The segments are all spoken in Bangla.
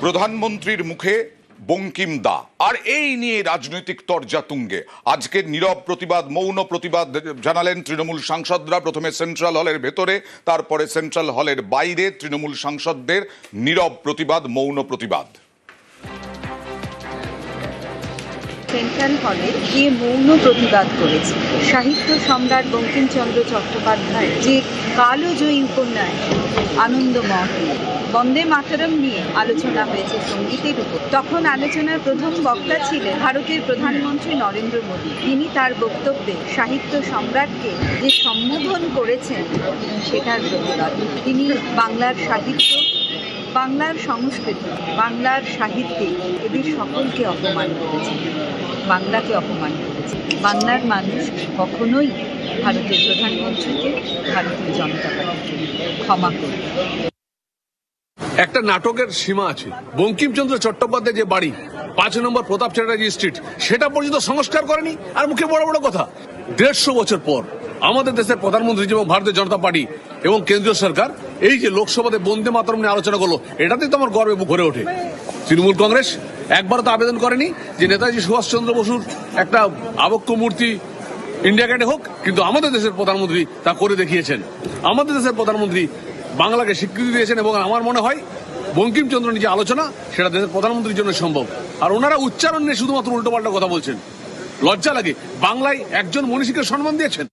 প্রধানমন্ত্রীর মুখে বঙ্কিম দা আর এই নিয়ে রাজনৈতিক তরজা তুঙ্গে আজকে নীরব প্রতিবাদ মৌন প্রতিবাদ জানালেন তৃণমূল সাংসদরা। প্রথমে সেন্ট্রাল হলের ভেতরে, তারপরে সেন্ট্রাল হলের বাইরে তৃণমূল সাংসদদের নীরব প্রতিবাদ মৌন প্রতিবাদ। সেন্ট্রাল হলে গিয়ে মৌন প্রতিবাদ করেছে সাহিত্য সম্রাট বঙ্কিমচন্দ্র চট্টোপাধ্যায় যে কালজয়ী উপন্যাস আনন্দমঠ, বন্দে মাতরম নিয়ে আলোচনা হয়েছে সঙ্গীতের উপর। তখন আলোচনার প্রথম বক্তা ছিলেন ভারতের প্রধানমন্ত্রী নরেন্দ্র মোদী। তিনি তার বক্তব্যে সাহিত্য সম্রাটকে যে সম্বোধন করেছেন সেটার প্রতিবাদ। তিনি বাংলার সাহিত্য, বাংলার সংস্কৃতি, বাংলার সাহিত্যিক এদের সকলকে অপমান করেছে, বাংলাকে অপমান করেছে। বাংলার মানুষ কখনোই ভারতের প্রধানমন্ত্রীকে, ভারতীয় জনতা পার্টিকে ক্ষমা করবে। একটা নাটকের সীমা আছে। বঙ্কিমচন্দ্র চট্টোপাধ্যায় যে বাড়ি 5 নম্বর প্রতাপ চ্যাটার্জি স্ট্রিট, সেটা পর্যন্ত সংস্কার করেনি, আর মুখে বড় বড় কথা। 150 বছর পর আমাদের দেশের প্রধানমন্ত্রী এবং ভারতীয় জনতা পার্টি এবং কেন্দ্রীয় সরকার এই যে লোকসভাতে বন্দে মাতরম নিয়ে আলোচনা করলো, এটাতেই তো আমার গর্বে বুক ভরে ওঠে। তৃণমূল কংগ্রেস একবারও তো আবেদন করেনি যে নেতাজি সুভাষচন্দ্র বসুর একটা আবক্ষ মূর্তি ইন্ডিয়া গেটে হোক, কিন্তু আমাদের দেশের প্রধানমন্ত্রী তা করে দেখিয়েছেন। আমাদের দেশের প্রধানমন্ত্রী বাংলাকে স্বীকৃতি দিয়েছেন এবং আমার মনে হয় বঙ্কিমচন্দ্র নিয়ে যে আলোচনা সেটা দেশের প্রধানমন্ত্রীর জন্য সম্ভব। আর ওনারা উচ্চারণ নিয়ে শুধুমাত্র উল্টোপাল্টা কথা বলছেন, লজ্জা লাগে। বাংলায় একজন মনীষীকে সম্মান দিয়েছেন।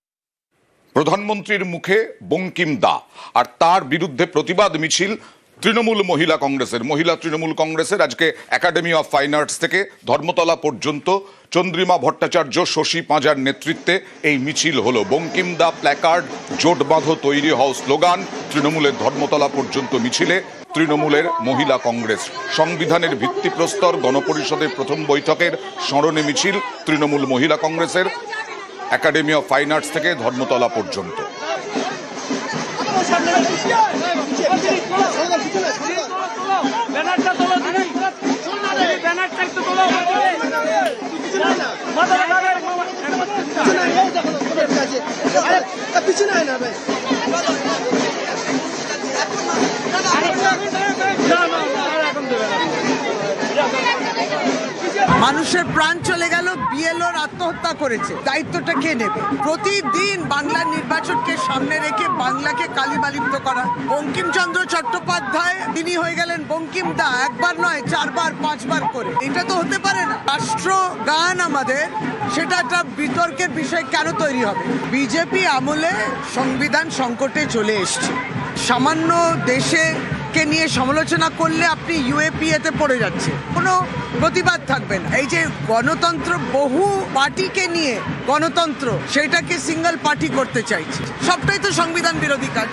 প্রধানমন্ত্রীর মুখে বঙ্কিম দা আর তার বিরুদ্ধে প্রতিবাদ মিছিল তৃণমূল মহিলা কংগ্রেসের। মহিলা তৃণমূল কংগ্রেসের আজকে একাডেমি অফ ফাইন আর্টস থেকে ধর্মতলা পর্যন্ত চন্দ্রিমা ভট্টাচার্য, শশী পাঁজার নেতৃত্বে এই মিছিল হলো। বঙ্কিম দা প্ল্যাকার্ড, জোট বাঁধো তৈরি হও স্লোগান। তৃণমূলের ধর্মতলা পর্যন্ত মিছিলে তৃণমূলের মহিলা কংগ্রেস। সংবিধানের ভিত্তিপ্রস্তর গণপরিষদের প্রথম বৈঠকের স্মরণে মিছিল তৃণমূল মহিলা কংগ্রেসের একাডেমি অফ ফাইন আর্টস থেকে ধর্মতলা পর্যন্ত। মানুষের প্রাণ চলে গেল, বিএলওর আত্মহত্যা করেছে, দায়িত্বটা কে নেবে? প্রতিদিন বাংলার নির্বাচনকে সামনে রেখে বাংলাকে কালিমালিপ্ত করা। বঙ্কিমচন্দ্র চট্টোপাধ্যায় তিনি হয়ে গেলেন বঙ্কিম দা, একবার নয় 4 বার 5 বার করে। এটা তো হতে পারে না। রাষ্ট্রগান আমাদের, সেটা একটা বিতর্কের বিষয় কেন তৈরি হবে? বিজেপি আমলে সংবিধান সংকটে চলে এসছে। সামান্য দেশে কে নিয়ে সমালোচনা করলে আপনি ইউএপিএতে পড়ে যাচ্ছে, কোনো প্রতিবাদ থাকবে না। এই যে গণতন্ত্র, বহু পার্টিকে নিয়ে গণতন্ত্র, সেটাকে সিঙ্গেল পার্টি করতে চাইছে, সবটাই তো সংবিধান বিরোধী কাজ।